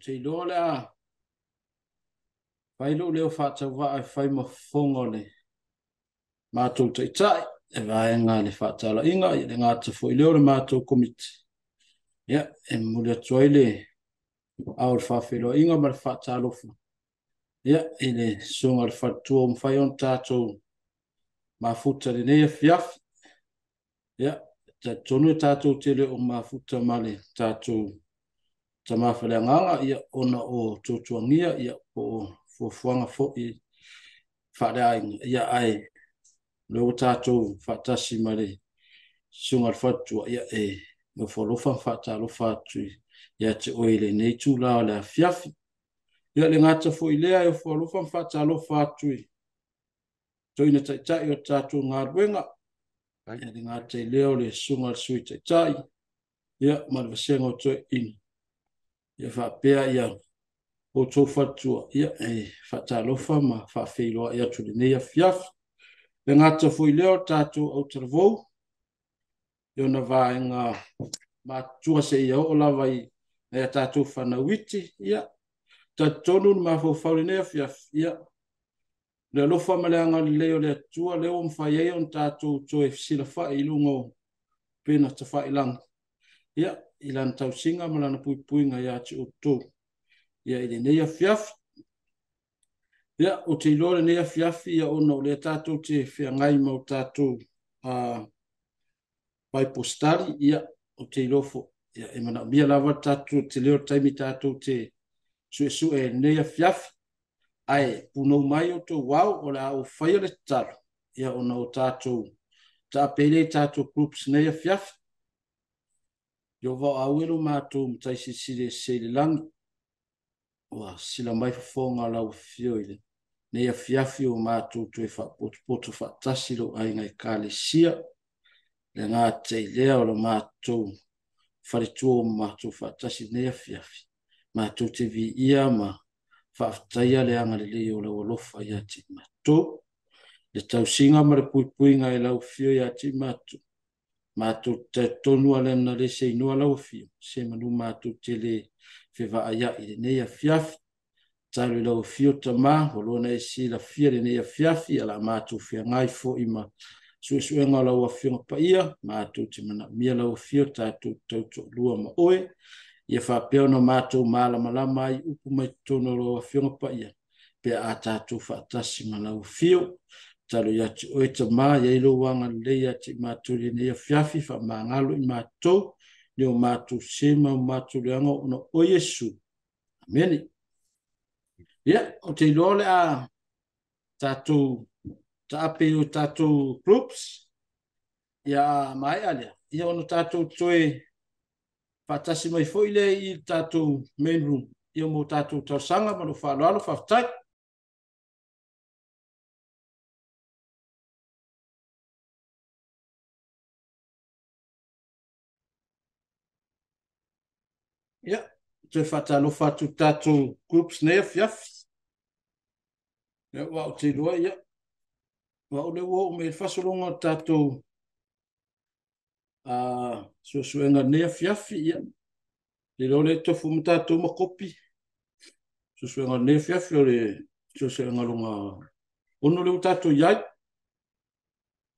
te loa le a. Whai lo leo whātau wha ai whai ma whongo le. Mātou te tai, e vaenga le whātala inga, i le ngāta fo i leo le mātou komiti. Ia, e muli atua i le au le whawhelo inga ma le whātalofa. Ia, i le sunga le whatua mwhai on tātou mafuta le neia fiafi. Ia, ta tonu tātou te le o mafuta male tātou ta mawhale nganga, ia ona o tōtuangia, ia o fuafuanga fo i whaare ainga, ia ai leo tātou whaatasi male sunga le whatua, ia e me wholofa whaatalofa atui, ia te oile nei tūlao le a fiafi. Ia le ngata fo i lea e wholofa whaatalofa atui. Toina taitai o tātou ngā ruenga, ia le ngata i leo le sunga le sui taitai, ia malvasenga o toi ini. Ia whapea ia o tō whatua, ia e whaatalofa ma whawhiloa ia tūle nei a fiafi. Le ngata fo i leo tātou au taravou, ia na vaenga mātua se ia o lawa i e tātou whanauiti, ia ta tonu ma fo whaure nei a fiafi, ia le alofa ma le anga leo le atua, leo mwhai ei on tātou tō e sila whai ilungo pena ta whai lang. Ia, ilan tau singa malana pui pui nga ia ti o tō. Ia i le nei a fiafi. Ia, o te ilo le nei a fiafi, ia ono le tātou te whia ngai mau tātou pai postari, ia o te ilofo. Ia, e mana mia lava tātou te leo taimi tātou te su e nei a fiafi. Ai, puno mai o tō wau o le au whaia le talo. Ia ono o tātou ta pele tātou groups nei a fiafi. Yo va awelo mātou mtai sile sile langi. Wa sila mai fonga lau fio ile. Nei a fiafi o mātou tu e poto whaatasi lo ai ngai kāle sia. Le ngā te lea o la mātou wharetua o mātou whaatasi nei a fiafi. Mātou te vi ia ma whaaftaia le anga le leo la walofa ia ti mātou. Le tau singa ma le pui pui ngai lau fio ia ti mātou. Mātou te tonua le na le se inua lau fio. Se manu mātou te le whiwa aia i le nei a fiafi. Tālu lau fio ta mā, holona e si la fia le nei a fiafi, ala mātou fia ngai fo ima suenga lau a fionga pa ia, mātou te mana mia lau fio tātou tauto lua ma oe. Ia whapeo no mātou māla malama i upu mai tono lau a fionga pa ia. Pea a tātou whaatasi ma lau fio. Talo ya ti oe ta mā, ia ilo wanga leia ti mātou le nei a fiafi, wha māngalo i mātou, leo mātou sema o mātou leanga o no o Yesu. Ameni. Ia, o te ilole a tātou, ta ape o tātou groups, ia mai alea, ia ono tātou toe, whaatasi mai fo ile i tātou main room, ia mo tātou tausanga, mano whaaloalo, whaftai. Ia, te whatalo whatu tātou groups nea fiafi. Ia, wau te loa, ia. Wau le wau me whasolonga tātou suenga nea fiafi, ia. Le lole tofu ma tātou makopi. Suenga nea fiafi o le suenga longa ono leo tātou iai.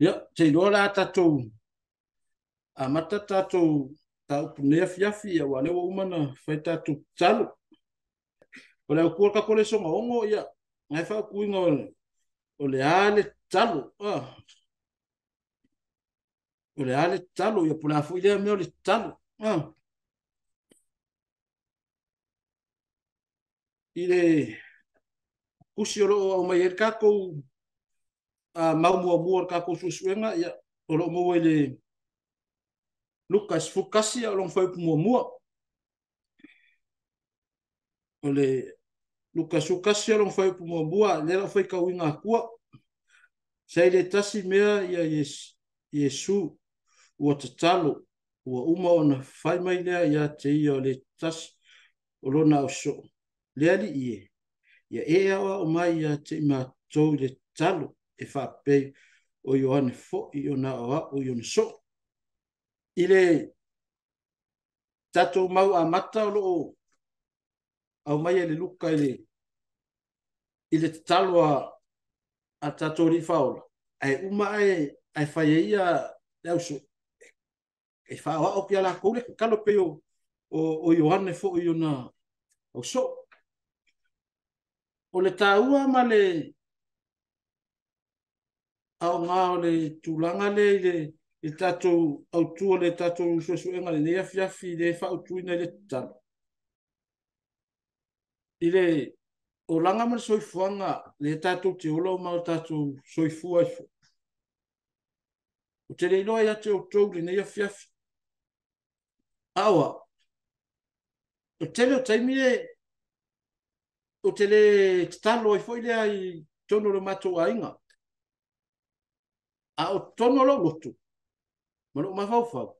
Ia, te loa la tātou mata tātou tau punea fiafi ia wale wa umana whai tātou talo. O le au kua kakole songa ongo ia. Ngai whao kuinga o le ale talo. O le ale talo ia pula fu ilea mea o le talo. I le kusi o loo au mai e kakou mau mua mua kakou susuenga ia o loo mua le Lucas fukasi o long fai mua mua. O le Lucas fukasi o long fai mua mua. Le la fai kawinga kua. Sai le tasi mea ia Yesu ua tatalo. Ua uma ona fai mai lea ia te ia o le tasi o lona o so. Le ali ie. Ia e awa o mai ia te ima tau le talo e whapei o Ioane fo i o na awa o Ioane so. Ile tatou mau a mata o loo au mai le luka ile talwa a tatori faula ai uma ai faia au so e fa o ki ala ko le kalo pe o Yohane fo yo na o so o le taua ma le au ngā o le tūlanga le tatou au tua le tatou suesuenga le nea fiafi le whautuina le tano. I le o langa ma le soifuanga le tatou te ola o mao tatou soifua i fo. O te leinoa ia te o tou le nea fiafi. Awa, o tele o taimi o te le talo i fo i le ai tono le matou ainga. A o tono lo lotu. Ma lo mawhau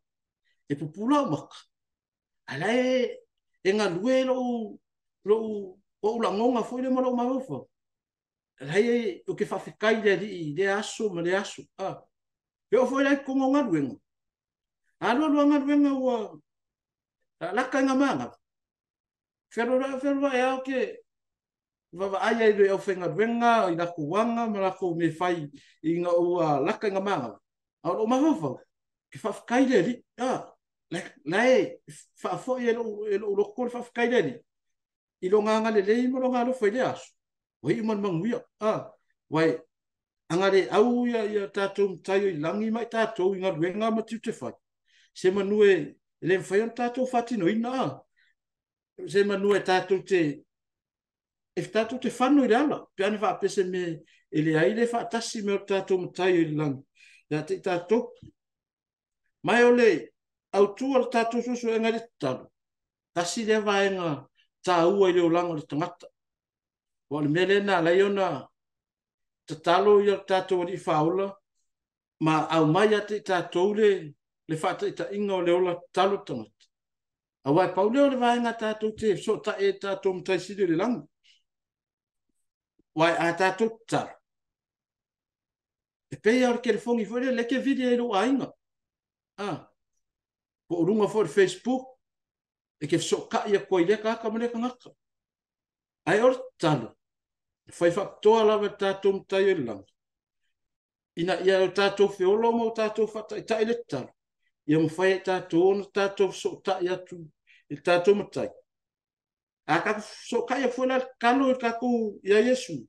e pupula o maka. Ala e ngā lue lo o ulangonga foi le malo mawhau. Ala o ke whawhikai le aso ma le aso. Pe o foi lai kongo ngā luenga. Alo ngā luenga ua laka ngā manga. Wherua e au ke Vava ai le au whenga ruenga, i lako wanga, ma lako me whai i ngā ua laka ngā manga. Au o mawhau. Ke whawhikai le li. Lai, whaafo i e lo loko le whawhikai le li. I lo ngā le lei mo lo ngā lo whai le aso. Wai iman manguia. Wai, angare au ia tātou mtaio i langi mai tātou i ngā ruenga ma tiu te whai. Se manue, le mwhai on tātou whatino ina. Se manue tātou e tātou te whanu i ala, pe ane whaapese me e le aile whaatasi me o tātou mtai i langi. Ia te tātou. Mai o le, au tua le tātou susu e ngari talo. Tasi le vaenga tā ua i leo langa le tangata. O le mele na leiona te talo i o tātou wadi whaula, ma au mai ate tātou le whaata i ta inga o leo la talo tangata. Au ai pau leo le vaenga tātou te so ta e tātou mtai sidi le langa. Wai a tātou tara. E pei au ke le fongi fwere, leke video e lo ainga. Po urunga fwere Facebook, e ke soka ia koi leka aka ma leka ngaka. Ai or tala. Fai whaktoa lawa tātou mtai e langa. Ina ia o tātou whiolo mo tātou whata i tai le tala. Ia mo fai tātou ona tātou soka ia tu i tātou mtai. A ka soka ia fwere kalo i kako ia Yesu.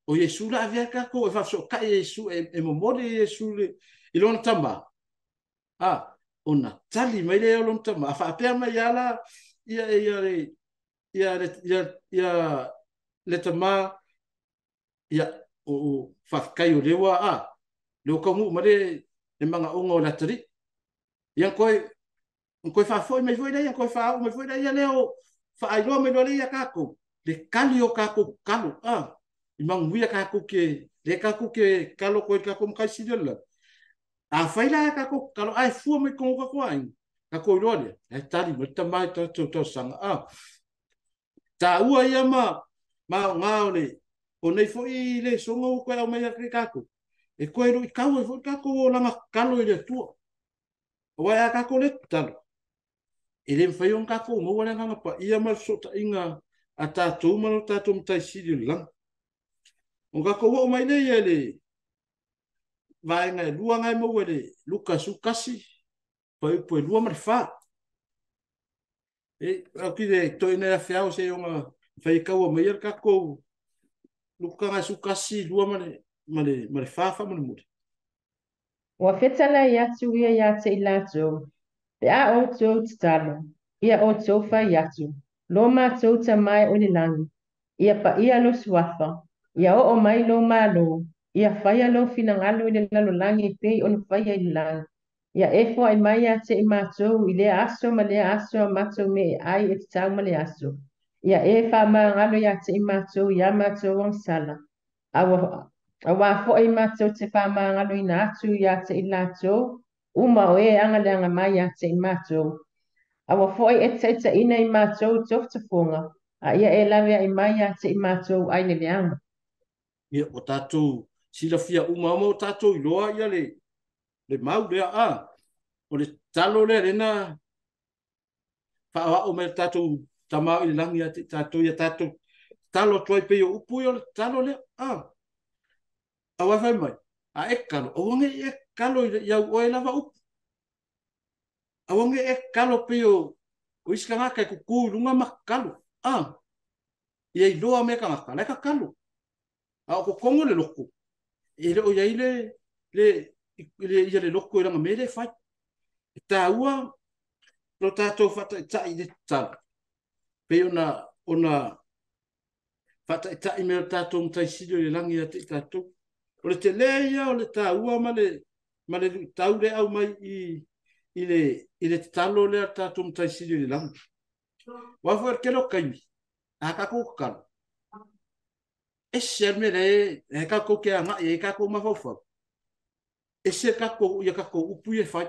O Yesu la avea kako e whafsoka Yesu e momore Yesu le i lona tama. Ona tali mai le lona tama. A whaapea mai ala ia le tama ia o whafkai o lewa leo kaungu ma le manga onga o latari. Ia koe whafoi mai foi ia koe whaau mai foi ia leo whaailoa mai loa le ia kako. Le kali o kako kalo. I manguia kako ke le kako ke kalo ko kako mkai sidela a faila kako kalo ai fu me ko kako ai kako role e tali mo tamai to sanga ta ua ia ma ngaole o nei fo i le songo ko au mai ke kako e ko ro i kawo fo kako o langa kalo ile tu o ia kako le talo ele fai un kako mo wala nga pa ia ma so ta inga ata tu ma ta tu mtai sidela o ka ko o mai nei ele vai ngai lua ngai mo ele luka su kasi po lua mar fa e aki de to ina fa o se uma fai ka o mai ka ko luka ngai su kasi lua mar fa mo mo Ua whetala i atu ia i ate i lātou. Pe a o tō te talo. Ia o tō whai atu. Lo mātou ta mai o ni langi. Ia pa ia lo suafa. Ia o mai lo malo. Ia whai alo fina ngalo i le lalo langi i pei o ni whai ai langi. Ia e fo ai mai ate i mātou i le aso ma le aso a mātou me ai e te tau ma le aso. Ia e wha maa ngalo i ate i mātou i a mātou ang sala. Awa fo ai mātou te whamangalo i nā atu i ate i lātou, uma o e anga mai ate i mātou. Awa fo ai e teita ina i mātou toftafonga, a ia e lawe ai mai ate i mātou ai le leanga. ia o tātou sila fia uma mo tātou i loa ia le mau lea o le talo le rena wha o me tātou tamā i le langi a te tātou ia tātou talo tuai pe o upu o le talo le a wawhai mai a e kalo o wange e kalo ia o e lava upu a wange e kalo pe o iskanga kai kuku lunga makalo ia i loa me ka ngaka le ka kalo a ko kongo le loko e le o ia le loko i langa me le fai ta ua lo tātou fata i tai le talo pe ona fata i tai me tātou mtai sidio le langi a te tātou o le te leia o le tā ua ma le tau le au mai i le talo le tātou mtai sidio le langi wafo e kelo kaimi a kako kalo e ser me le e kako ke anga e kako mafofo e se kako ia kako upu e fai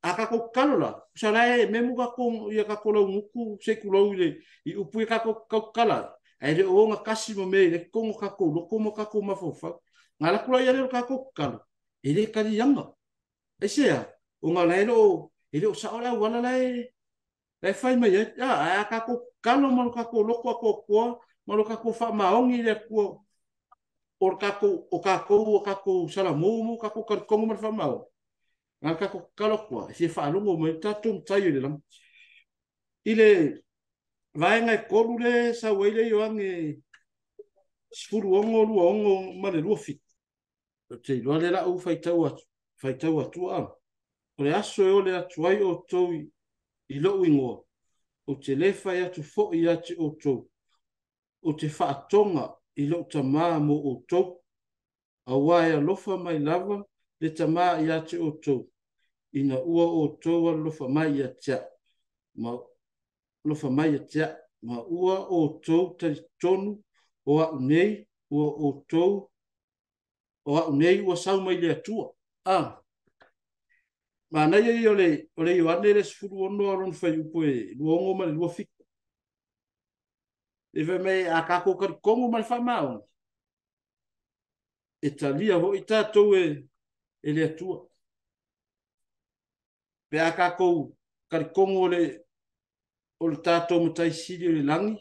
a kako kalo la sala e memu kako ia kako lo muku se kulo i upu e kako kala ai le o nga kasi mo me le kongo kako loko mo kako mafofo ngala kula ia le kako kalo e le kali yanga e se o nga le o sa ora wala le fai mai a kako kalo mo kako loko ko malo kako fa maongi le ko o kako sala mo kako kongo mo fa mao ngal kako kalo ko se fa longo mo tatum tayo le lam ile vai ngai ko le sa wele yo ange sfuru ongo ma le lufi te lo le la u fai tau atu o le aso o le atu ai o tou i lo wingo o te lefa ya tu fo ya te o tou o te whaatonga i lo tamā mo o tou a waia lofa mai lava le tamā i ate o tou ina ua o tou a lofa mai a tia ma lofa mai a tia ma ua o tou tari tonu o a unei ua o tou o a unei ua sau mai le atua ma na ye ole yo ane le sfuru ono aron fai upo e luongo ma le lua fik e ve me a kako kari kongo ma le fa mao e talia ho i tātou e le atua. Pe a kako kari kongo o le tātou matai siri o le langi.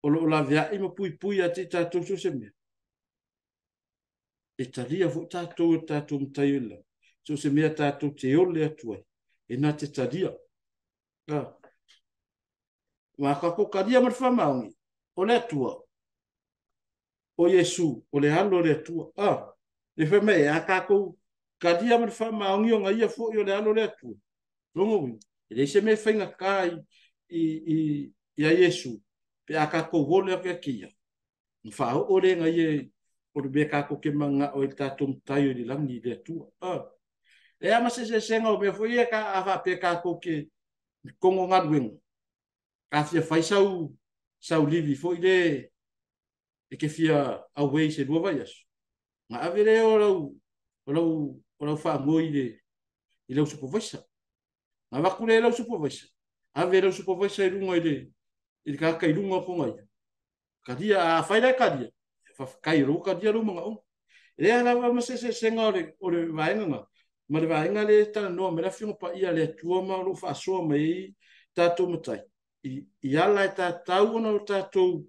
O la vea ima pui a te tātou so se mea. E talia ho i tātou matai o le langi. So se mea tātou te ole atua. E nā te talia. Ma kako karia ma fa maungi. O le atua. O Yesu, o le halo le atua. Le fe me a kako kadia ma fa maungi o ngai fo o le halo le atua. Longo wi. E se me fenga kai i a Yesu. Pe a kako vole a kia. Fa o le ngai o le be kako ke manga o tatum tayo di langi le atua. E ama se senga o me fo ia ka a fa pe kako ke kongo ngadweng. A fia fai sau livi fo ile e ke fia away se lua vai aso. Nga avere o lau wha ngoi i lau supervisor. Nga wakure lau supervisor. Avere lau supervisor i runga i kaka i runga ko ngai. Kadia a whaira kadia. Kai ro kadia ro mga o. E ala wa ma se senga o le vaenga nga. Ma le vaenga le tana noa me la fionga pa ia le tua ma lo wha soa mai tātou matai. I ala e tātou ona o tātou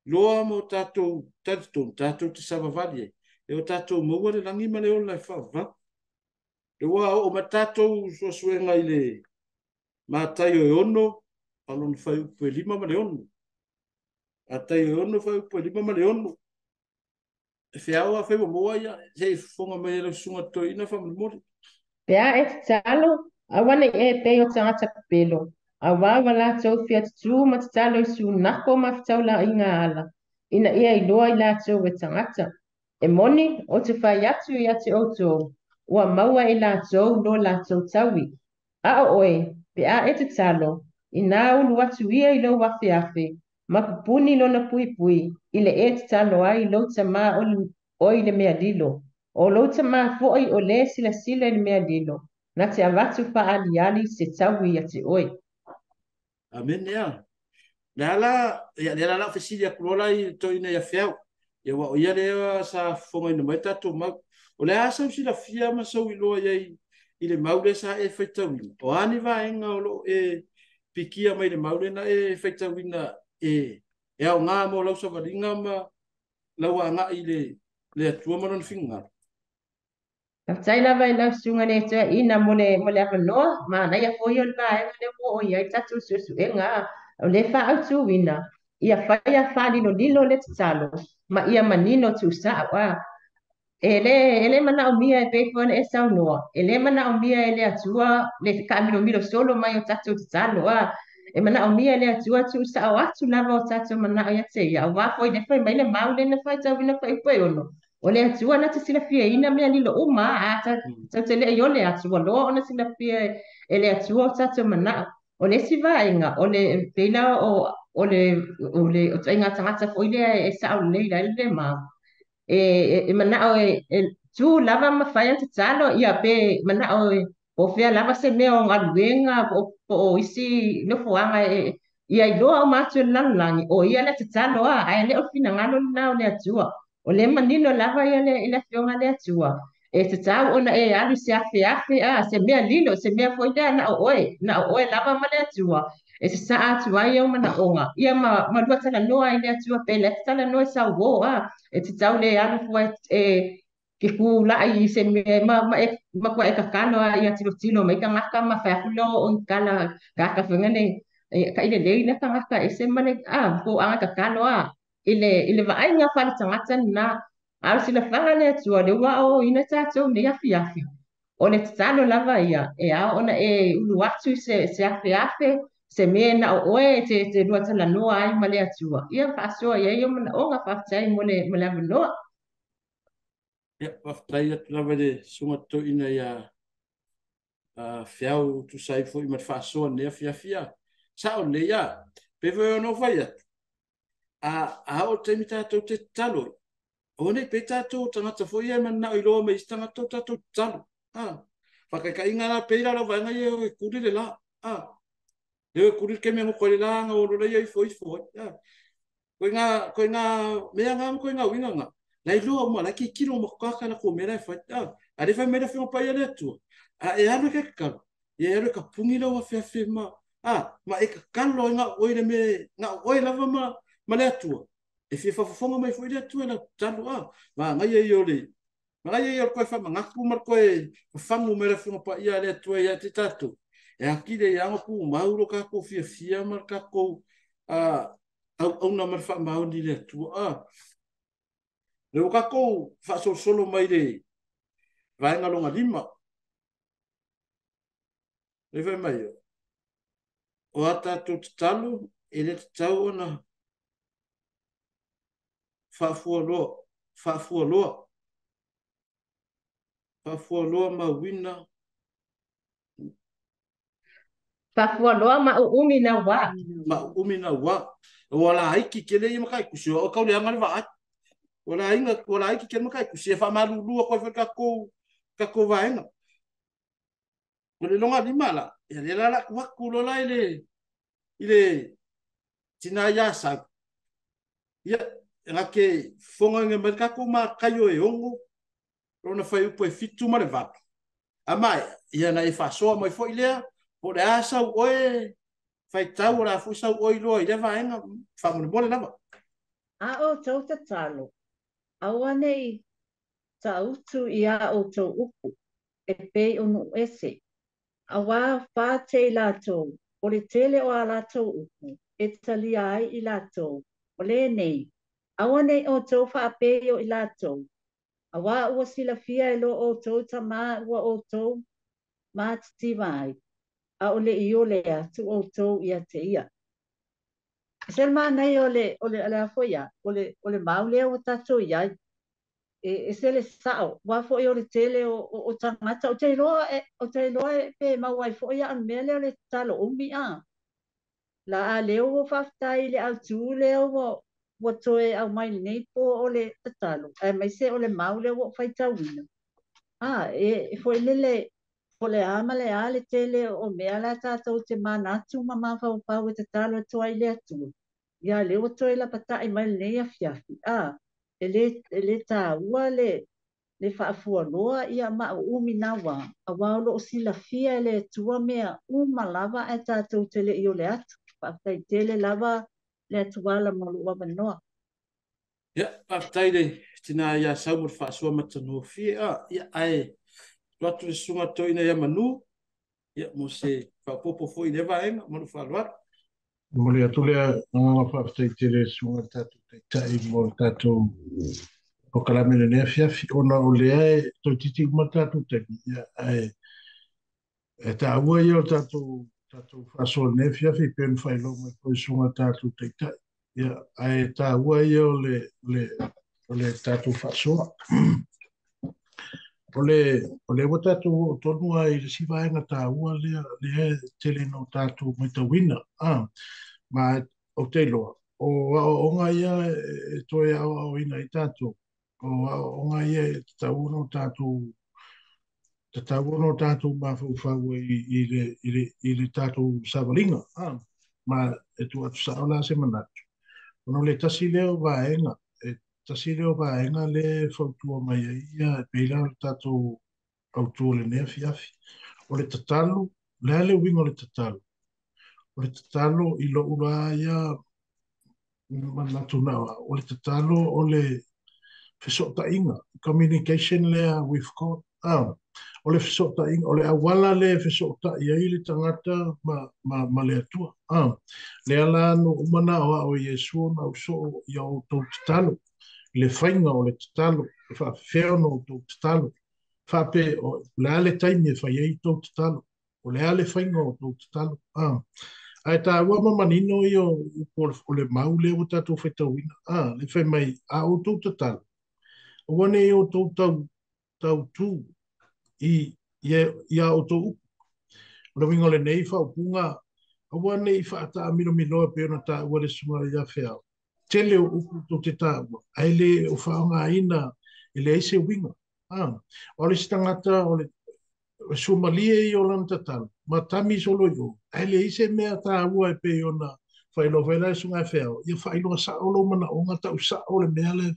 loa mo tātou tātou te savavali e o tātou maua le langi ma le o lai whawha. E wa o ma tātou suasuenga i le mātai o e ono, alon whai upu e lima ma le ono. A tai o e ono whai upu e lima ma le ono. E whiawa whai wa moa ia, se i whonga mai e sunga toi ina whamamori. Pea e te talo, a wane e te o tangata pelo. A wawa la tau fia tu ma te talo i su nako ma fitau la i ngā ala. Ina ia i loa i la tau e tangata. E moni o te whai atu i ate o tau. Ua maua i la tau no la tau taui. A o oe, pea e te talo. I nā ulu atu ia i lau wafi afe. Ma pupuni lo na pui pui. I le e te talo ai i lau ta maa o i le mea dilo. O lo te maa foi o le sila sila ni mea dilo. Na te avatu pa ali se tawi a te oi. Amen ea. Le ala fesili a kurola i to ina ia whiau. Ia wa o ia lea sa whonga ina mai tātou mau. O le asau sila fia ma sau i loa iai i le maule sa e whaitawina. O ani vaenga o lo pikia mai le maule na e faitauina e au ngā mo lau sa varinga ma lau a ngā i le atua manon finga. Tai lava ina sunga ne te ina mole apa no ma na ia foi on ba e le mo ia tatu su e nga o le fa au tu wina ia fa lilo le tsalo ma ia manino tu sa wa ele mana o mia e pe fone e sau noa ele mana o mia ele atua le ka milo solo mai o tatu tsalo wa e mana o mia ele atua tu sa o atu lava o tatu mana o ia te ia wa foi de foi mai le maule na foi tau wina foi ono o le atua na te sila fia ina mea lilo uma a ta te le yo le atua lo ona sila fia e le atua o tatu mana o le si vaenga o le peila o tainga tangata foi le e sa o le le mau e mana o tu lava ma fai ante talo ia pe mana o fea lava se mea o ngaluenga o isi no fuanga ia i loa o matu langi o ia le te talo a le o fina ngalo na o le atua o le manino lava ia le fionga le atua e te tau ona e alu se afe a se mea lilo se mea foi na o oe lava ma le atua e se sa atu ai au mana onga ia ma lua tala noa i le atua pe le tala noa sa uo e te tau le alu fua ke ku la i se me ma kwa e kakalo ia tilo mai ka ngaka ma fa kulo on kala ka fengane ka ile le ina ka ngaka e se mane ko anga kakalo ile va ai nga fa tangata na al sila fanga le tua le wa o ina tato ne afi o le talo lava ia e a ona e ulu atu se afi se me na o e te lua tala noa ai ma le atua ia fa so ia ia mana o nga fa tai mo le noa. Ia whaftai atu lawa le sunga to ina ia fiau tu sai fo i mat whaasoa nea fia. Sa o le ia, pewe o no vai atu. A o te mi tātou te talo. O nei pe tātou tangata fo ia man nao i loa me i tangata tātou talo. Whakai ka inga la peira la vanga ia o e kuri le la. Leo e kuri ke mea mo koe le la nga o rola ia i foi. Koe ngā mea ngā koe ngā winga ngā. Lai loa mo la ki kilo mo kaka na ko mera fa a le fa mera fi pa ia tu e ana ke ka e era ka pungi lo fa fi ma ma e ka kalo nga o ile me nga o ile ma le tu e fi fa fonga mai foi le tu na talo ma nga ye yo le ma nga ye yo ko fa nga ku mar ko e fa mo mera fi pa ia le tu ia ti tatu e akile ya ngo ku mauro ka ko fi mar ka ko au na mar fa ma ni le tu le o kako fa solo mai le vai nga longa lima le vai mai o ata tu talo ele tau ona fa fualo ma wina fa fualo ma umi na wa wala aiki kele i makai kusio o kaule anga le va wala aiki kele makai kusio fa malu ko fa kako vaenga o le longa lima la e le la ku lo la ile tina ya sa ia nga ke fonga nge merka ko ma kayo e ongo rona fai upo e fitu ma le vapu amai ia na e fa so mai foi le o le asa oe fai tau la fu sa oi lo i le vaenga fa mo le lava o tau te talo awane i tautu ia o tau upu e pei onu ese awa fa te lato o le tele o a lato upu e talia ai i lato o le nei awane o tau fa pei o i lato awa ua sila fia e lo o tau tama ua o tau ma titi mai a o le i o le atu o tau ia te ia sel ma nei o le ala foia o le maule o tatu ia e sele sao wa fo o le tele o tangata o te loa pe ma wai fo ia an mele o le talo umi a la a leo o faftai le au tu leo o toe au mai nei po o le talo e mai se o le maule o fai tawina e fo lele fo le ama le ale tele o mea la tatou te manatu ma fau pau e te talo to ai le atu ia leo toe la pata i mai nei a fiafi ele ta ua le whaafualoa ia umi nawa. A waulo o sila fia le tua mea uma lava e tātou tele i o le atu. Whaakai tele lava le atuala mo lua manoa. Ia, patai le tina ia sau mo whaasua matano fia. Ia ai, tuatu le sunga toina ia manu. Ia mo se whapopo foi le vaenga, manu whaaloara. Mo le atu lea ngā whaatai tere sunga tātou te tai mo tātou o kalamene nea fiafi. Ona o lea e toi titi ma tātou te ia ai. E tā ua ia o tātou whaasua nea fiafi pen whailo mai koe sunga tātou te tai. Ia ai tā ua ia o le tātou whaasua. O le wa tātou tonu ai le sivaenga tā ua lea tele no tātou mai ta wina. Ma o te loa. O ngā ia e toi au ina i tātou. O ngā ia e tauno tātou ma whau i le tātou savalinga. Ma e tu atu saola se manatu. Ono le tasi leo vaenga. Tasi leo vaenga le whautua mai ia e peila o tātou autua le nea fiafi. O le tatalu, lea le wingo le tatalu. O le tatalo i lo ura ia manatu nawa. O le tatalo o le fesota inga. Communication lea with God. O le fesota inga. O le awala le fesota ia i le tangata ma le atua. Le ala no umana o Yesu na uso ia o tau tatalo. Le whainga o le tatalo. Le whawhewno o tau tatalo. Whape o le ale taimi e whai ei tau tatalo. O le ale whainga o tau tatalo. Ai tā ua mamanino i o le mau le o tātou whaitauina. Le whai mai a o tau tatalo. O wane i o tau tū i a o tau upu. O le wingo le nei whaupunga. O wane i whaata a mino e peona tā ua le sunga i a whiao. Tele o upu tau te tā ua. Ai le o whaonga ina i le eise winga. O le stangata o le sumalie i o lan tatalo. Ma tami solo yo. Ele ise mea tā ua e pe ona whailo whaila e sunga e wheo. Ia whailo sa olo mana o ngata u sa ole mea le.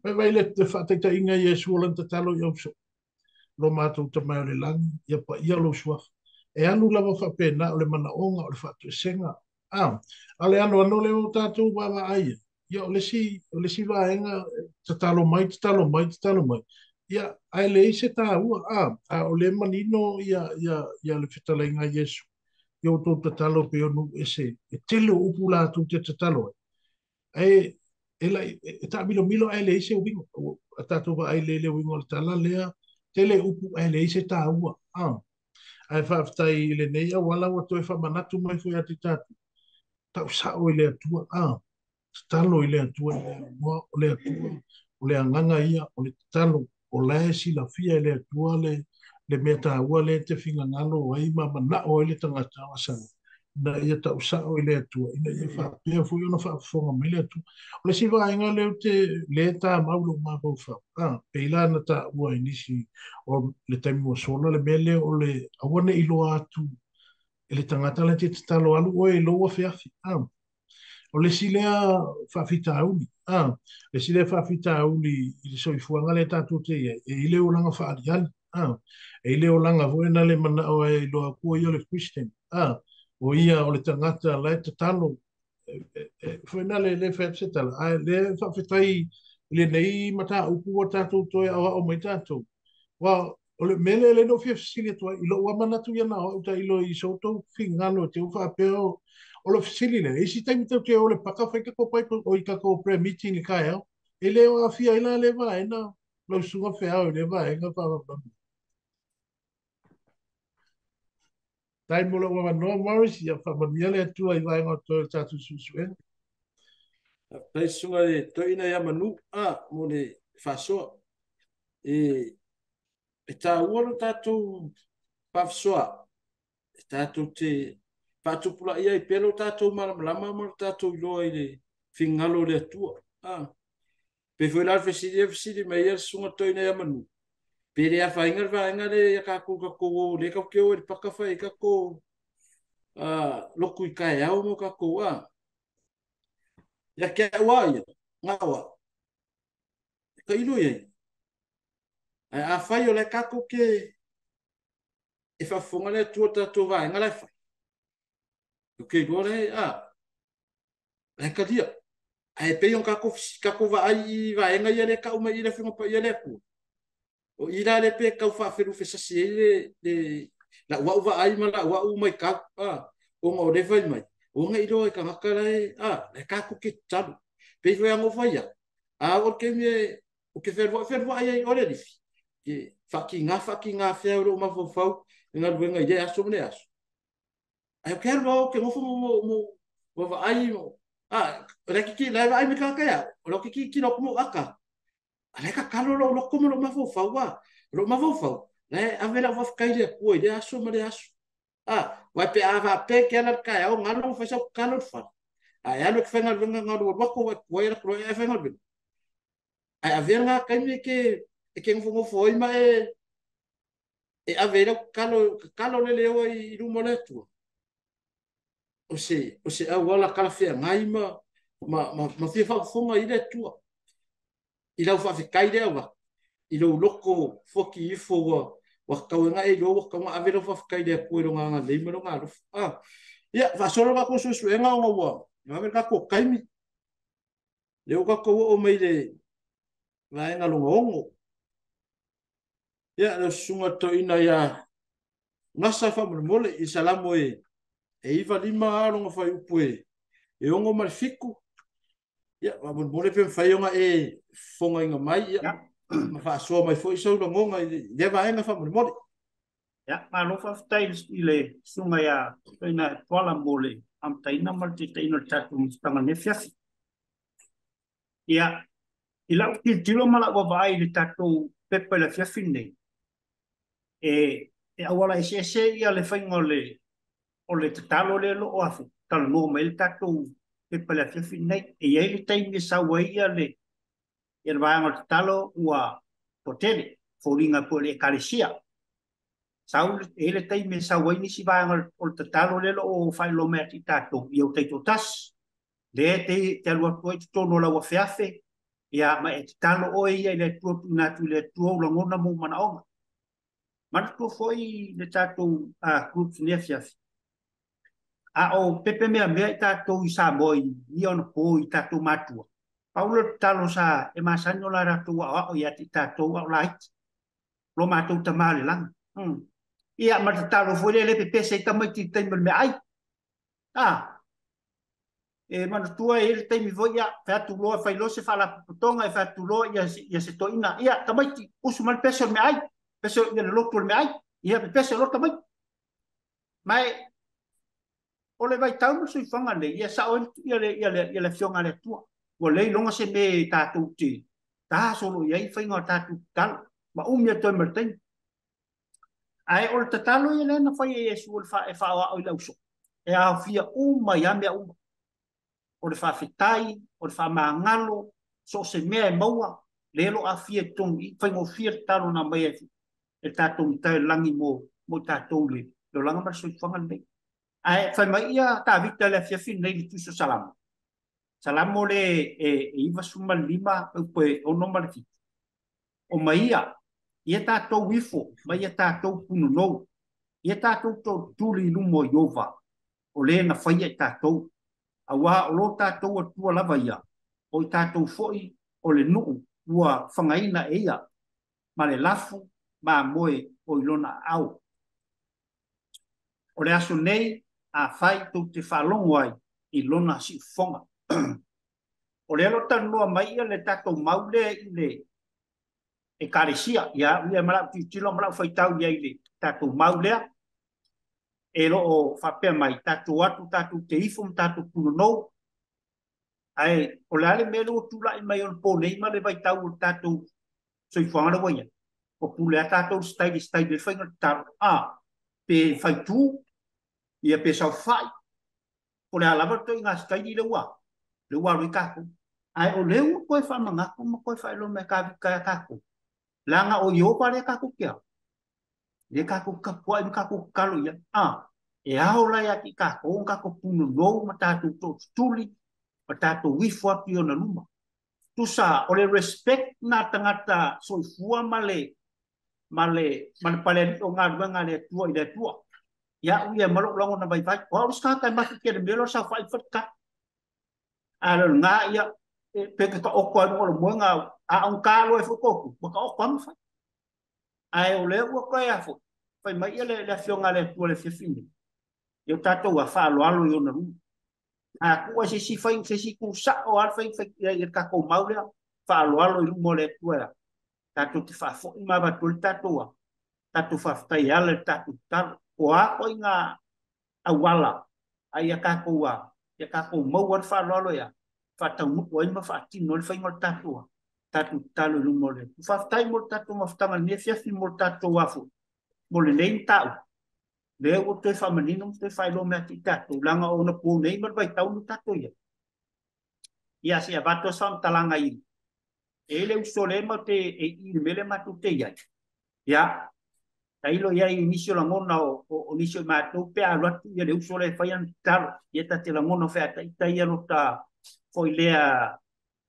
Vai le te whataita inga i e suolan tatalo i au so. Lo mātou ta mai o le langi. Ia pa ia lo suaf. E anu lava whapena o le mana onga o le whatu e senga. Ale anu le o tātou wawa aia. Ia o le si vaenga tatalo mai. Ia ai le ise tā ua o le manino ia le whetalainga Yesu. Ia o tō tatalo pe onu ese. E tele upu lātou te tatalo. E tā milo ai le ise o wingo. A tātou wa ai le wingo le tala lea. Tele upu ai le ise tā ua. Ai whaafitai le nei a wala wa toi whamanatu mai fui ati tātou. Tau sao i le atua. Tatalo i le atua. O le atua. O le anganga ia. O le tatalo. O lae si la fia le atua le mea tā ua le te whinga ngalo ai ma mana o le tangata wasana. Na ia ta usao i le atua. Ina ia whapea fui ona whaafonga mai le atua. O le si vaenga leo te le tā maulo ma kau whao. Peila na tā ua inisi o le taimi o sola le mea leo o le awane iloa atu. E le tangata le te talo alu o e loa whiafi. O le silea whawhita auli. Le silea whawhita auli i le soifuanga le tātou te ia. E ile o langa whaariali. E ile o langa voena le mana o e loa kua i o le Christian. O ia o le tangata lai te talo. Whaina le whaapsetala. Le whawhitai le nei mata upu o tātou toi awa o mai tātou. Wa o le mele le no fia fisilia tua. Ilo ua manatu ia na o ta ilo i sotou fingano te uwha apeo. O le fisili le, isi taimi tau te o le paka whai kako pai o i kako pre-meeting i kai au. E leo a fia ila le vaena, lau sunga whea o le vaenga whaapapami. Tai mula ua manoa Morris, ia whamania le atua i vaenga o toi tātu susuen. Pai sunga le toina ia manu, mo le whasoa. E tā uaro tātou pawsoa. E tātou te patupula ia I pelo tātou malama mo tātou loa I le fingalo le atua. Pe foi lá fesidi mai ia sunga toina ia manu. Pe le afainga vainga le ia kako le kakeo le pakawhai kako loku I kai au mo kako ia kia ua ia ngawa. Ka ilo ia. a fai o le kako ke e whafonga le tua tatou vai ngala fai. Ke gore le kadia. Ai pe yon kako va ai va enga ia le ka uma ia le finga pa ia le ku. O ira le pe ka fa feru fe sasi le la wa uva ai mala wa u mai ka o ngo le vai mai. O nga iro e ka makara le kako ke talu. Pe foi ango vai ya. O ke me o ke fervo ai ore di. Ke fakinga fe ro ma fo fau nga luenga ide aso mne aso. Ai o kero ke mo fo mo va ai mo. Reki la ai me ka ya. Lo ki no como aka. Ale ka kalo lo como lo ma fo fau wa. Lo ma fo fau. Le avela va fikai le ko ide aso mne aso. Vai pe ava pe ke ala ka o ngalo fa sa kalo fa. Ai alo ke fenga luenga ngalo wa ko wa ia ko e fenga bin. Ai avenga ka me ke ngfo foi ma e avera kalo le leo i rumo le tu o se a wala kala fia ngai ma fia fa fonga i le tu i lau fa kai le wa i lo loko foki i fo wa kawenga e lo ka ma avera fa kai le ko ro nga le mo nga ya va solo va ko su nga wa ma ver ka ko kai mi le o ka ko o mai le va nga lo ngo ya lo sunga to ina ya ngasa fa mole i salamo e iva lima alo fai upu e ongo mal fiku ya ma mole pe fai onga fonga inga mai ya ma fa so mai foi so lo ngonga de va enga fa mole ya ma no fa stai ile sunga ya ina tola mole am taina mal taina tatu stanga nefias ya ila ki tilo mala wa vai le tatu pepe la fiafine e awala se ia le fai ngole o le tatalo le lo o afu tal no mel tatu pe pala fi nei e ele tem de sawaia le el vai al tatalo ua potele foringa por le carecia saul ele tem de sawaia ni si vai al tatalo le lo o fai lo merti tatu io te totas le te lo ko to no la wafiafe ya ma e tatalo o ia le tu na tu le tu lo ngona mo mana o man ko foi le tatu a group nefiafi o pepe mea tātou i sā moi, i ona pō i tātou mātua. Paulo talo sa e māsanyo la rātou o i ati tātou au lait. Lo mātou ta māle lang. Ia mata talo fwere le pepe se tamai ti taimel me ai. E mana tua e le taimi voi ia, whātu loa whai lo se whala putonga e whātu loa ia se toina. Ia tamai ti usu mal peso me ai. Peso ia le lotu me ai. Ia pepe lo tamai. Mai o le vai tau sui fanga le ia sa o ia le fionga le tua o le longa se me tatu ti ta solo ia i fainga tatu tal ma umia to merten ai o le tatalo ia le na fai e su o fa e fa o le uso e a fia uma ia me uma o le fa fitai o le fa mangalo so se me e maua le lo a fia tong i fainga fia talo na mai e tatu tai langi mo tatu le lo langa mar sui fanga le ai fai mai ia ta vita le fiafi nei tu so salam salam le iva suma lima pe o no marti o mai ia ta to wifo mai ia ta to punu no ia ta to tuli lumo yova o le na fai ta to awa o lo ta to tu lava ia o ta to foi o le nu ua fangaina ia ma le lafu ma moe o ilona au o le aso nei a fai tu te whalongo ai i lona si fonga. O le alo tanua mai ia le tato maule i le e karesia, ia ua malau tilo malau fai tau ia i le tato maulea e lo o whapea mai tato atu, tato te ifum, tato punonou. Ai, o le ale mele o tula i mai on po nei ma le vai tau o tato soi whangara waia. O pulea tato stai le whainga taro. Pe fai tu ia pe sau fai o le alava to inga stai di le wa ri kako ai o leu ko fa manga ko ko fa lo me ka kako langa o yo pa le kako kia le kako ka po ai kako kalo ia e a o la ya ki kako kako puno no mata tu to tuli mata tu wi fo ti ona luma tu sa o le respect na tangata so fua male male pale o ngā ruenga le tua i le tua. Ia uia malok longo na vai vai. Wa uska kai mafi kia de melo sa fai fatka. Ala ngā ia peke ka oko anu olo moenga a un kalo e fukoku. Maka oko amu fai. Ai o le ua koe afo. Fai mai ia le fionga le tua le fiafini. Yo tatou a wha alo i ona runga. A kua se si fai se si ku sa o al fai ia kako maulea. Wha alo i lumo le tua. Tatou te wha fo i mawa tuli tatou a. Tatou wha ftai ala tatou talo. O a koi ngā awala. Ai a kako a. Ia kako mau an wha alo ia. Wha tau nuku ai ma wha tino le whai ngol tatou a. Tatou talo i lumo le. Wha ftai mo tatou maftanga ne fiafi mo tatou afu. Mo le nei tau. Le o te whamanino te whaelo mea ti tatou. Langa o na pō nei mar vai tau no tatou ia. Ia se a vato sam talanga i. E le usole ma te e i mele matu te ia. Ia. Tailo ia inisio la ngona o inisio matou pe a ratu ia le usole whai an talo. Ia ta te la ngona whea ta ita ia no ta foi lea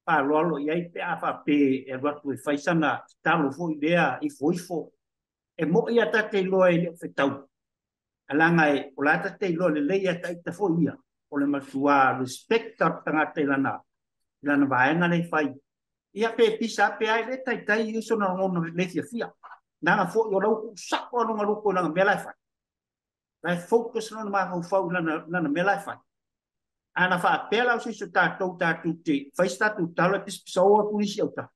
pa lolo ia i pe a wha pe e ratu e whai sana talo foi lea i foifo. E mo ia ta te loa e leo whetau. Alanga e o lata te loa le leia ta ita foi ia. O le masua respecta tangata ilana vaenga nei whai. Ia pe pisa pe ai le tai iso na ngona le fia. Nanga fo yo lau sako no ngaluko nanga melai fai. Lai focus no ma ho fau na melai fai. Ana fa pela o siso tatou te fai statu talo pis piso o polisi auta.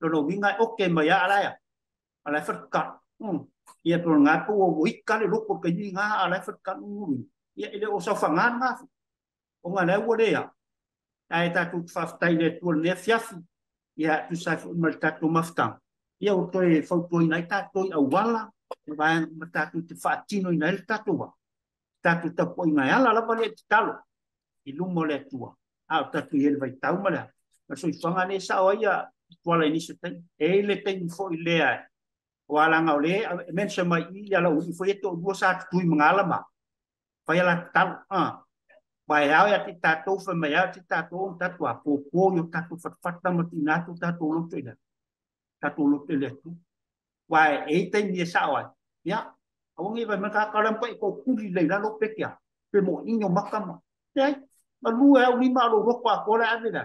No winga oke mai ala ya. Ala fa ia to nga ko o ika le loko ke ni nga ala fa ka nu. Ia ile o sa fanga nga. O nga le wo le ya. Ai tatu fa tai le to le fiafi. Ia tu sa mal tatu maftang. Ia o toi whautoi nai tātoi au wala, e vai tātou te whaatino i nai tātou wa. Tātou tapoi ngai ala lava le te talo, i lumo le tua. Ao tātou i ele vai tau malea. Ma so i whanga ne sa o ia, tuala iniso tei, e le tei fo i lea. O alanga o le, e mensa mai i ala ui fo eto o dua sa tui mga alama. Whai ala talo, Mai au ia te tātou wha mai au te tātou, tātou a pōpō, yo tātou whatwhata mati nātou tātou loto i lea. Tatou lo te letu. Wai e te mi sa wai. Ya. Awangi vai maka kalam pa ko kuri le la lo pekia. Pe mo inyo makama. Ai. Ma lu e ni ma lo ro pa ko la avela.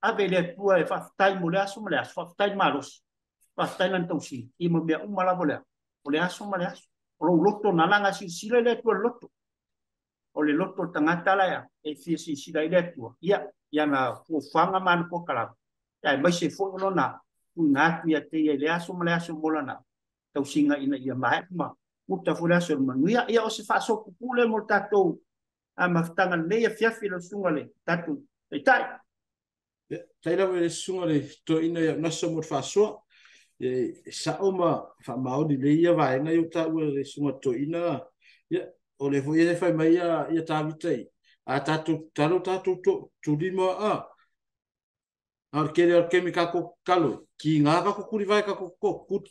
Avele tu e fa tai mo le aso mo le aso fa tai malos. Fa tai lan tau si. I mo be umala bo le. O le aso mo le aso. O lo loto na langa si sile le tu loto. O le loto tangata la ya. E fi si sile le tu. Ya. Ya na fo fanga man ko kala. Ya mai se fo no na. Nga ia te ia le aso mola na tau singa ina ia mai ma uta fula so manuia ia o se fa so pule mo tatou a maftanga le ia fiafi lo sunga le tatou tai la le sunga le to ina ia na so mo fa so e sa o ma fa mau di le ia vai na eu ta le sunga to ina ia o le foi e fai mai ia ta vitai a tatou to limo ke mi ka ko kalo ki nga ka ko kuri vai ka ko kuti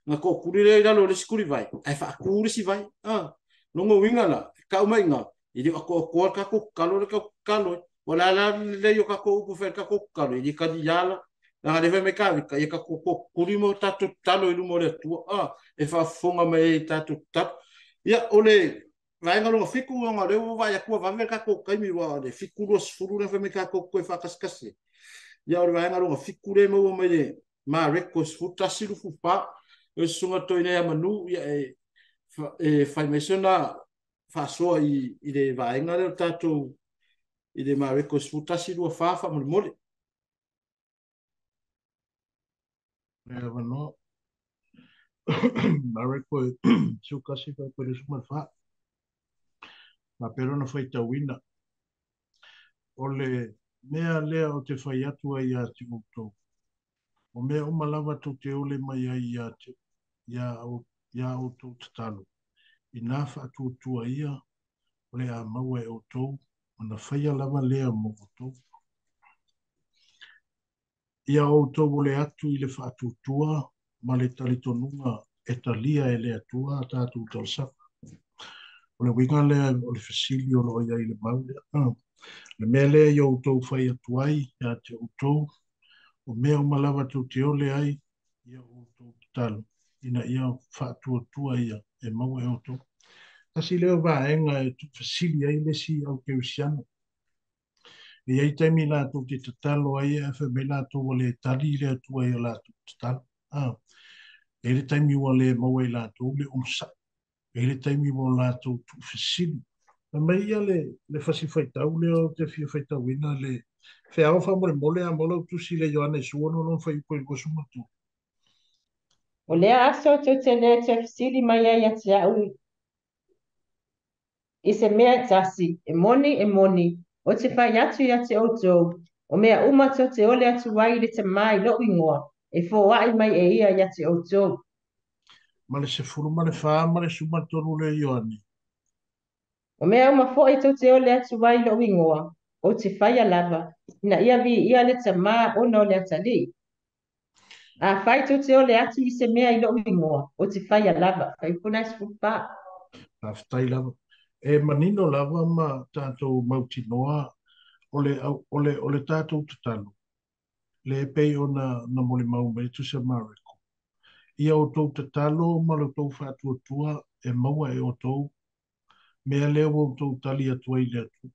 nga ko kuri le la lo le skuri vai ai fa kuri si vai no ngo winga la ka mai nga i ko ka ko kalo le ka kalo wala la le yo ka ko ku fe ka ko kalo i ka di yala na le fe me ka ka ko kuri mo tatu talo i lu mo le tu e fa fonga mai tatu tap ya ole vai nga lo fiku nga le vai ko va me ka ko kai mi wa le fiku lo sfuru le fe me ka ko fa kaskasi ia o vai ngalo fikure mo mai le ma rekos futasi lu fupa e sunga to ina manu ia e fai mesona fa so i le vai ngalo tato i le ma rekos futasi lu fa mo mole no ma rekos sukasi fa por isso fa ma pero no foi tawina ole mea lea o te whai atua i a te uto. O mea o malawa to te ole mai ai ia o tō te talo. I nā wha tua ia, o le a maua e o tō, o na whai alawa lea mo o tō. Ia o tō o le atu i le wha tua, ma le talitonunga e talia e le atua a tātou talsaka. O le winga lea o le fasili o lo ia i le maua. Le mea lea i o tau whai atuai, ia te o tau, o mea o malawa tau te ole ai, ia o tau talo. ina ia whātua ia e mau e oto. Tasi leo vaenga e tu fasili ai lesi au ke usiana. E ai taimi lātou te tatalo ai e wha me lātou wale tali le atua i o lātou tatalo. E le taimi wale mau ai lātou le umsa. E le taimi wale lātou tu fasili. Na mai ia le fasi whaitau leo te fia whaitau ina le whea ofa mole a mola utusi le Ioane Suono no whai koe ko sumatu. O lea aso te te le te fisili mai ai ati au i se mea tasi, e moni, o te whai atu i ati outou, o mea umato te ole atu wai le te mai lo ingoa, e fo wai mai e ia i ati outou. Ma le se furu ma le whaa ma le sumatoru le Ioane. O mea uma fo i te ole atu wai lo ingoa, o te whai lava, ina ia vi ia le te maa ona o le atali. A whai te ole atu i se mea i lo ingoa, o te whai lava, whai puna sfupa. A whai lava. E manino lava ma tātou mautinoa ole tātou tatalo. Le pei o na mole mau mai tu se mareko. Ia o tau tatalo ma lo tau whātua e maua e o tau. Mea leo o tau tali atua i le atu.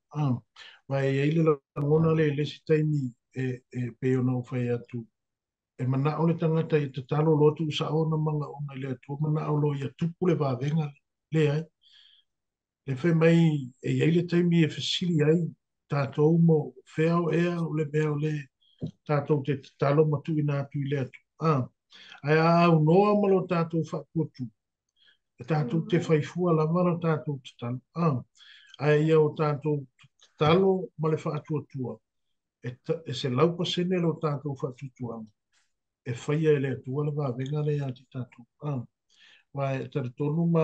Vai e ile la ngona le lesi taimi e pei o na o whai atu. E mana o le tangata i tatalo lotu sa o na manga o na le atu. Mana o lo i atupu le vāvenga le ai. Le whai mai e ile taimi e whasili ai. Tātou mo wheo ea o le mea o le tātou te tatalo matu i nā atu i le atu. Ai au noa malo tātou whakuatu. E tātou te whaifua lava na tātou tatalo. Ai ia o tātou tatalo ma le whaatuatua. E se laupa sene lo tātou whaatutua. E whaia e le atua le vāvenga le ati tātou. Vai taritonu ma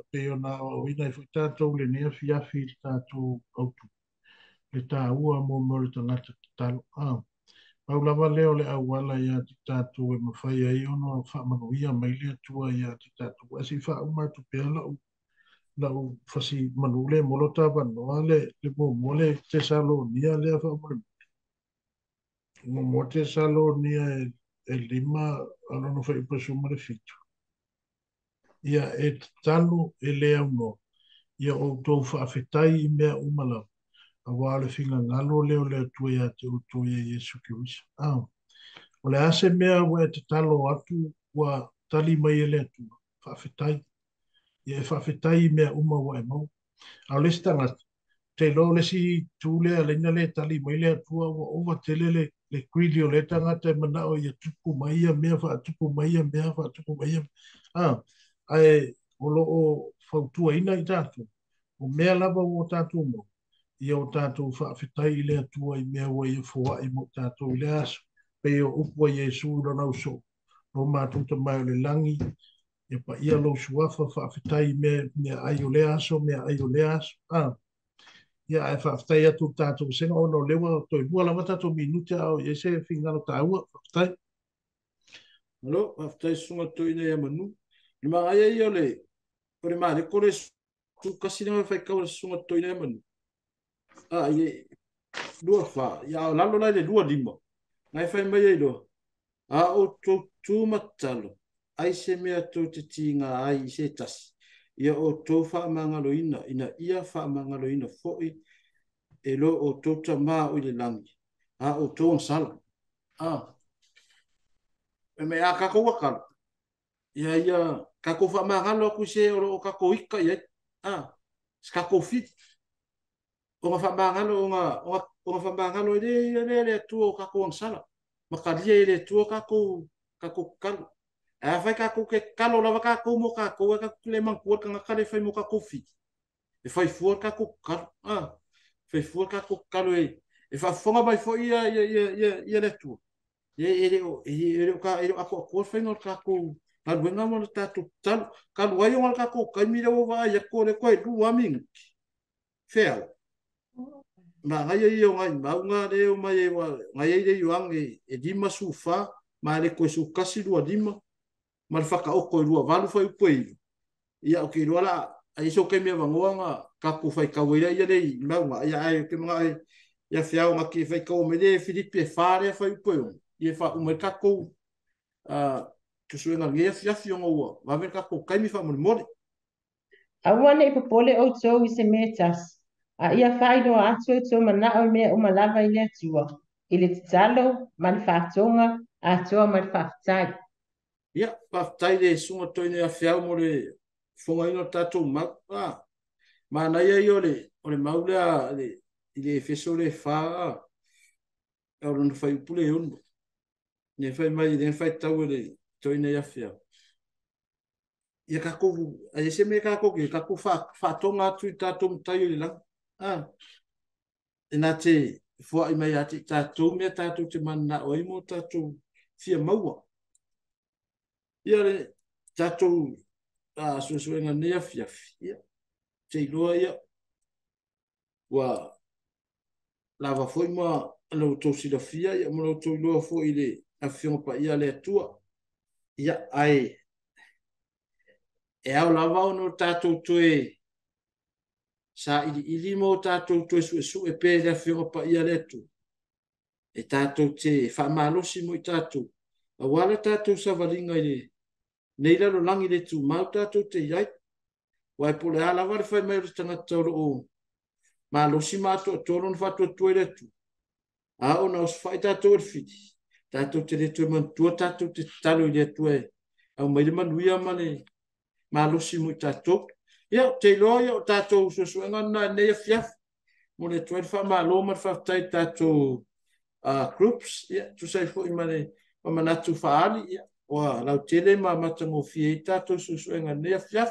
peo nā o ina i whai tātou le nea fiafi tātou autu. Le tā ua mo le tangata tatalo. Au lava leo le awala ia ti tātou e mawhai ai ono whaamanuia mai le atua ia ti tātou. Asi whaamatu pēr lau whasi manule molo tāwa noa le mole te salo nia lea whaamare. Mo te salo nia e lima alono whai pasuma le fitu. Ia e talo e lea uno. Ia o tau whaafetai i mea umalau. A wale finga ngalo leo le atua ia te uto ia Yesu Kirisa. O le ase mea ua te talo atu ua tali mai e le atua. Whaafetai. Ia e whaafetai mea uma ua e mau. Au lesi tangata. Te lo lesi tūlea leina le tali mai le atua ua ova tele le kuili o le tangata e mana o ia tupu mai ia mea whaatupu mai ia mea whaatupu mai ia. Ai o lo o whautua ina i tātou. O mea lava o tātou mo. Ia o tātou whaafetai i le atua i mea ua i fua i mo tātou i le aso. Pe o upua Yesu i lana uso. No mātou ta mai o le langi. E pa ia lo suafa whaafetai mea ai o le aso, mea ai o le aso. Ia ai whaafetai atu tātou senga o no lewa toi bua lama tātou minute au i se whingano tāua whaafetai. Alo, whaafetai sunga toi nei a manu. Ni maa ai ai o le. Kore maa le kore su kasi nga whaikau le sunga toi nei a manu. Ie dua wha. Ia lalo lai le dua lima. Ngai whai mai ai loa. O tō matalo. Ai se mea tō te tinga ai se tasi. Ia o tō wha mangalo ina. Ina ia wha mangalo ina fōi. E lo o tō ta maa o le langi. O tō on sala. E me a kako wakala. Ia kako wha mangalo aku se o kako ika ia. Kako fit. O nga whamangalo, o nga whamangalo le tua o kako ang sala. Makalia le tua kako kalo. E whai kako ke kalo lawa kako mo kako, e kako le mangkuar ka ngakare whai mo kako fi. E whai fuar kako kalo. Whai fuar kako kalo e. E whaifonga mai fo ia le tua. E reo ako akor whai ngor kako. Kaluenga mo le tātou talo. Kaluai o ngal kako kaimira o vai a kore koe lua mingi. Whea. Ma ngai ai o ngai maunga leo mai e wa ngai ai rei wange e lima sufa ma le koe su kasi lua lima ma le whaka oko i lua valu whai upoi ia o ke lua la a iso ke mea wangoanga kako whai kaweira ia rei maunga ia ai ke mga ai ia whiao nga ke whai kau me le Filipe e whare whai upoi ia wha umai kako tu suenga ngia fiafi o ua ma ka ko kai mi fa mo Aua nei popole o tō I se mea tas. A ia whai no atu e tō mana o mea o malawa I le atua. I le titalo, mani whātonga, a toa mani whātai. ia whaftai le sunga toine a fiau mo le fonga ino tatou ma na ia I o le maulea I le feso le wha o le whai upule unu ne whai mai le whai tau le toine a fiau ia kako a se me kako ke kako whatonga atu I tatou mtai o le lang e nā te fua I mai ati tatou mea tatou te mana o imo tatou fia maua ia le tatou suesuenga nea fiafi ia te iloa ia wa lava foi ma lo to silafia ia mo to iloa foi le afionga pa ia le atua ia ai e au lava no tatou toe sa ili mo tatou toe su e pe le afionga pa ia le tu e tatou te fa malosi mo tatou a wala tatou sa valinga ile nei la lo langi le tu mau tatou te iai wai pole ala var fai mai tanga toro o malosi ma to toro no fatu tu le tu a ona os fai tatou fiti tatou te le tu man tu tatou te talo ile tu e au mai man wia mane malosi mo tatou ia te loia o tatou suenga na nei fiaf mo le tu fa malo ma fa tai tatou groups ia tu sai fo imane o manatu faali ia wa lau tele ma matango fie tatou suenga nei fiaf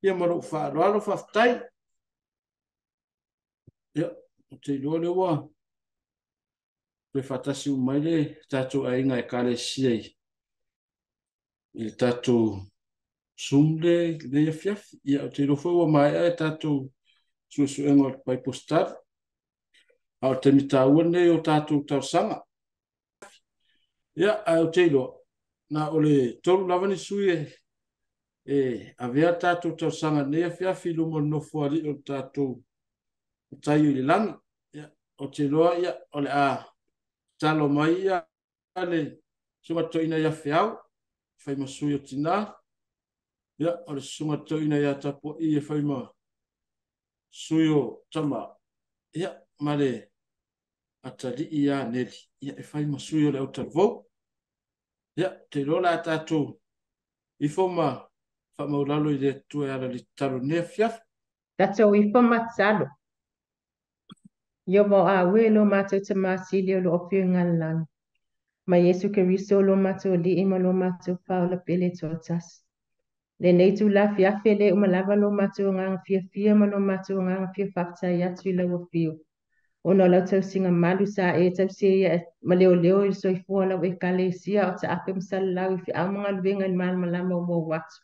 ia mo fa lo fa tai ia te loia wa pe fatasi mai le tatou ainga e kale siai il tatou sumle le fiaf ia te lo fo mai e tatou suenga pai postar au te mitaua nei o tatou tausanga ia au te lo na ole tolu lavani sui avea tatou tausanga nei fiaf lo mo no fo ali o tatou tai i langi ia o te loa ia ole talo mai ia ale sunga toina ia fiau fai masui o tina ia ole sunga toina ia tapo I fai ma suyo tama ia male atali ia neli ia fai masui o le utavo ia te lola tatou I foma fa maulalo I le tu ala li talo ne fiaf Tatou I whamatsalo. Yo mo a welo matou te masili o lo opio ngalan. Ma Yesu Keristo lo matou li ima lo matou paula pele totas. Le nei tu la fiafe le umalava lo matou ngang fia ma lo matou ngang fia fakta yatu I la wafio. Ono lau tau singa malu sa e tau se ia ma leo I soifua lau e kale sia o ta ape msala lau I fi amanga luenga I mal malama o mo watu.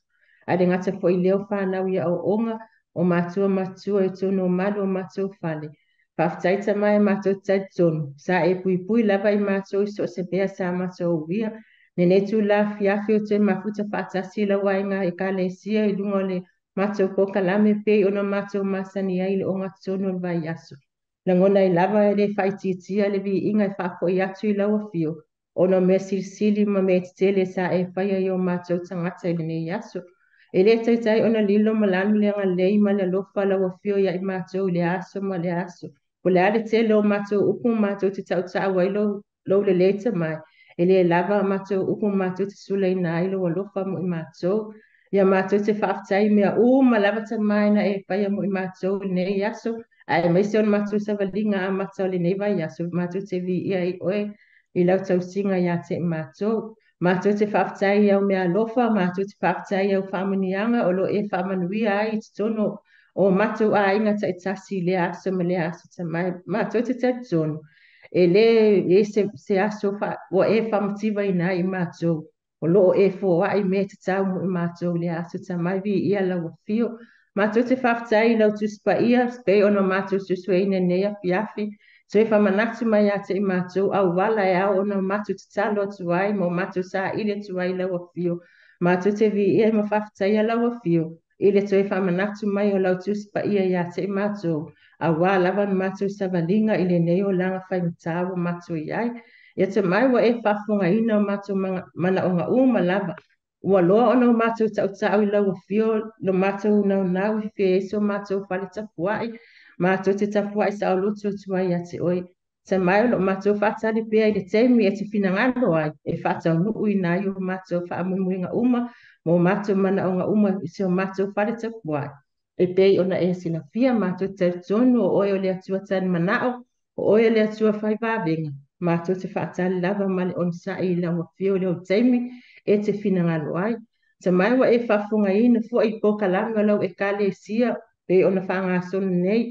Ade ngata fo I leo whanau ia o onga o matua I tono malu o matua fale. Whaftaita mai matua tai tono. Sa e pui lava I matua I so se bea sa matua uia. Nene tu la fiafi o te mafuta whatasi la wainga I kale sia I lunga le matua poka lame pe ono matua masani ai le onga tono vai aso. Na ngona I lava e le whaititia le vi inga I whako I atu I laua fio. Ono me silisili ma me tele sa e whaia I o mātou tangata I le nei aso. E le taitai ona lilo malanu le anga lei ma le lofa laua fio ia I mātou le aso ma le aso. O le ale tele o mātou upu mātou te tau tawa I lo le leita mai. E le lava mātou upu mātou te sula I na ilo o lofa mo I mātou. Ia mātou te whaftai mea ma lava ta mai na e whaia mo I mātou nei aso. Ai mai se on matu sa valinga a matu le nei vai aso matu te vi ia I oe I lau tau singa ia te matu te whaftai au mea lofa matu te whaftai au whamanianga o lo e whamanuia ai te tono o matu a inga ta itasi le aso me le aso ta mai matu te te tono e le e se aso o e whamativa ina I matu o lo e fo ai me te tau mo I matu le aso ta mai vi ia lau fio Mātou te whaftai lau tu spa ia, spei ono mātou susue ine nea fiafi. So e whamanatu mai a te I mātou, au wala e au ono mātou te talo atu ai, mo mātou sa ile tu ai lau a fio. Mātou te vi ia ma whaftai a lau a fio. Ile to e whamanatu mai o lau tu spa ia ia te I mātou. A wā lawan mātou sa valinga ile neo langa whai mtawa mātou iai. Ia te mai wa e whafunga ina o mātou mana o ngā uma lava. ua loa ona o mātou taʻutaʻu i lau afio lo mātou naunau i fieso mātou fale tapuaʻi mātou te tapuaʻi saʻolotu atu ai iā te oi te mai o loo mātou faatali pea i le taimi e te finagalo ai e faataunuu ina ai o mātou faamuimuiga uma mo mātou manaʻoga uma i se o mātou fale tapuaʻi e pei ona e silafia mātou tautonu o oe o le atua tani manaʻo o oe o le atua fai vavega mātou te faatali lava ma le onisaʻi i lau afio i le o taimi e te finagalo ai te mai ua e faafogaina foʻi i pokalame o lau ekalesia pe ona faagasonu nei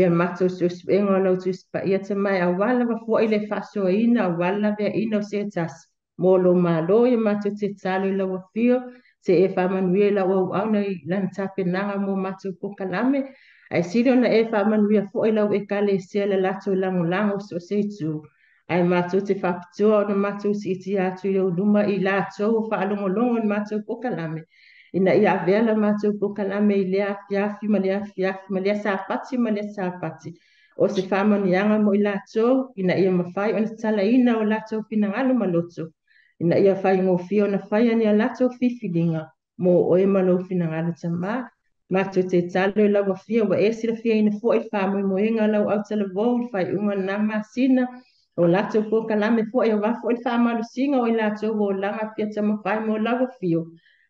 ia matou suʻesuʻega o lau tusipaia te mai auala lava foʻi le faasoaina auala laveaina o se tasi mo lo mālō ia matou te talo i lau afio se e faamanuia i lau auauna i lana tapenaga mo matou pokalame ae sili ona e faamanuia foʻi lau ekalesia le latou lagolago so o se itu ae matou te whaapitua o na matou si iti atu i au luma i latou o whaalongolongo na matou pokalame. Ina ia avela matou pokalame i lea fiafi, ma lea fiafi, ma lea sāpati, ma lea sāpati. O se whamanianga mo i latou, ina ia mawhai o na talaina o latou pinangalo maloto. Ina ia whai ngofi o na whai ani a latou fifilinga mo o e malo pinangalo tama. Matou te talo i lau afia wa e sila fia ina fo i whamui moenga lau au talavou, whai unga na masina, o latou pokalame foʻi o wafo i faamalusiga o i latou o laga fia tamafai mo lau afio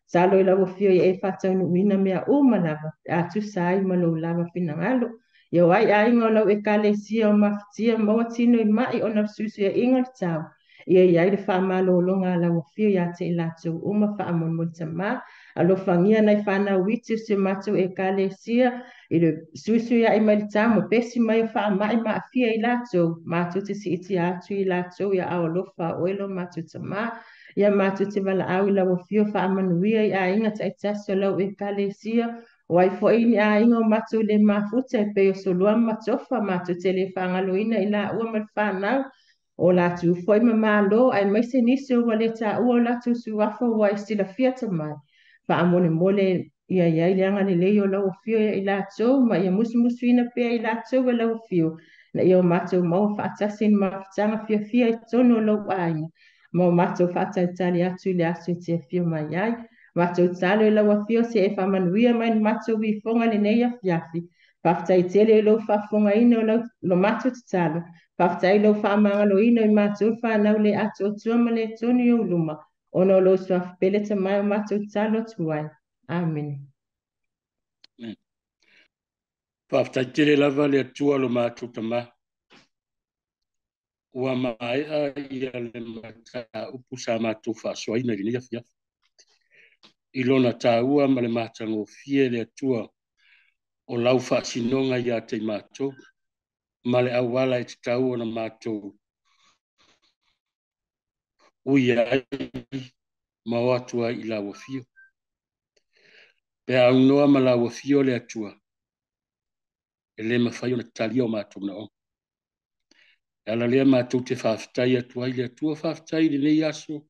salo i lau afio ia e faataunuuina mea uma lava e atusa ai ma lou lava finagalo ia ai aiga o lau ekalesia o mafatia maua tino i maʻi ona susu iaʻiga le tau ia iai le faamalōloga a lau afio iā te i latou uma faamolimoli tamā alofagia nai fanau iti o se matou ekalesia i le susu ia i mai le tamo pesi mai o faamaʻi maafia i latou matou te siiti atu i latou ia aolofa o elo matou tamā ia matou te valaau i lau afio faamanuia i aiga taʻitasi o lau ekalesia o ai foʻi ni aiga o matou le mafuta e pei o solua matofa matou te lē faagaloina i laʻua ma le fanau o latou foʻi ma mālō ae maise nisi ua lē taʻua o latou suafa ua e silafia tamai faamolemole ia iai le aga lelei o lau afio ia i latou ma ia musimusuina pea i latou e lau afio na ia o matou maua faatasi i mafutaga fiafia i tonu o lou aiga ma o matou faatalitali atu i le aso e tiafio mai ai matou talo i lau afio se e faamanuia mai na matou ifoga lenei afiafi faafetaitele i lou faafogaina o lau lo matou tatalo faafetai lou faamagaloina i matou fanau le atuatua ma le tonu i auluma ona o lou soafapele tamai o matou tatalo atu ai amen Whaftaitele lava le atua lo mātou tamā. Ua maaea ia le mata upu sa mātou whaasoaina i nia fia. I lona tāua ma le mātango fie le atua o lau whaasinonga ia te mātou. Ma le awala e te tau o na mātou. Uia ai ma o atua i lau fio. Pea ungoa ma lau fio le atua. E le mawhai o na tali o mātou na o. E ala lea mātou te whawhitai atua i le atua whawhitai le nei aso.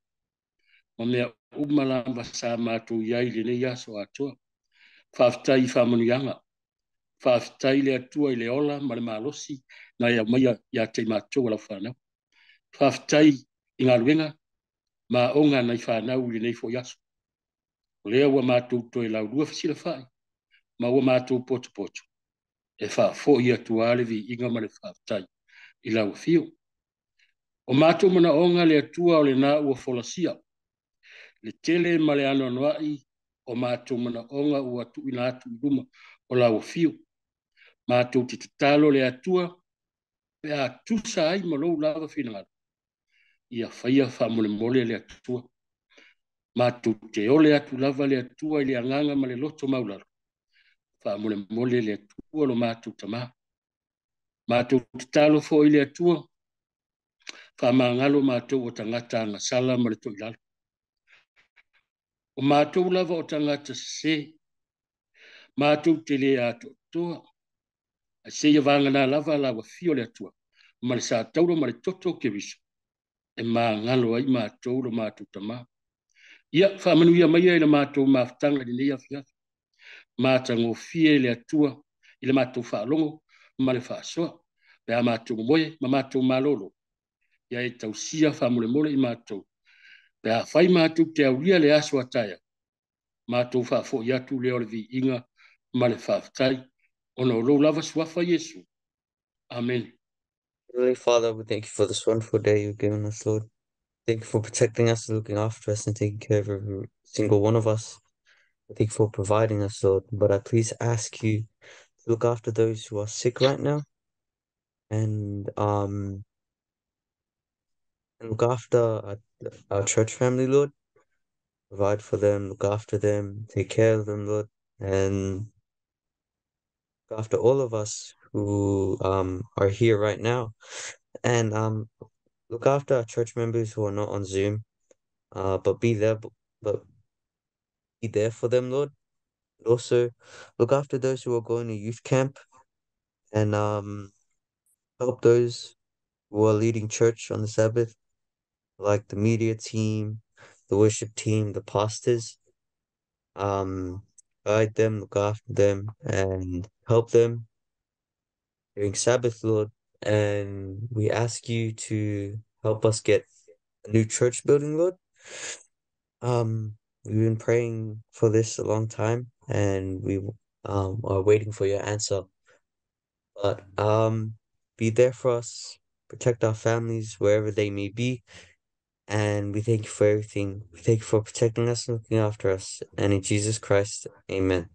Ma mea umalamba sa mātou iai le nei aso atua. Whawhitai i whamonianga. Whawhitai le atua i le ola ma le malosi. Na ia maia ia te mātou ala whanau. Whawhitai i ngā ruenga. Ma onga nei whanau le nei fo yaso. O lea ua mātou toi lau rua whisila whai. Ma ua mātou poto poto. E wha fo i atua alevi inga ma le whawhitai. I lau fio. O mātou mana onga le atua o le nā ua folasia. Le tele ma le ano anuai o mātou mana onga ua tu ina atu i luma o lau fio. Mātou te talo le atua pe a tusa ai ma lou lava finangalo. Ia whaia wha mole mole le atua. Mātou te ole atu lava le atua i le anganga ma le loto maularo. Wha mole le atua lo mātou tamā. Mātou te talo fo i le atua. Whamangalo mātou o tangata anga sala ma le toilalo. O mātou lava o tangata se. Mātou te le ato toa. A se ia vangana lava lawa fio le atua. Ma le sa tauro ma le toto ke viso. E ngalo ai mātou lo mātou tamā. Ia whamanuia mai ai le mātou maftanga di nea fiafi. Mātango fie le atua. I le mātou whaalongo ma le whaasoa. Pea mātou moe ma mātou malolo. Ia e tausia whamole mole i mātou. Pea whai mātou te auria le aso ataya. Mātou whafo i atu leo le vi inga ma le whaftai. Ono lo lava suafa Yesu. Amen. Heavenly Father, we thank you for this wonderful day you've given us, Lord. Thank you for protecting us, looking after us, and taking care of every single one of us. Thank you for providing us, Lord. But I please ask you to look after those who are sick right now, and look after our church family, Lord. Provide for them, look after them, take care of them, Lord, and look after all of us who are here right now, and look after our church members who are not on Zoom, but be there for them, Lord. Also, look after those who are going to youth camp, and help those who are leading church on the Sabbath, like the media team, the worship team, the pastors. Guide them, look after them, and help them during Sabbath, Lord. And we ask you to help us get a new church building, Lord. We've been praying for this a long time, and we are waiting for your answer. But be there for us, protect our families wherever they may be, and we thank you for everything. We thank you for protecting us and looking after us. And in Jesus Christ, amen.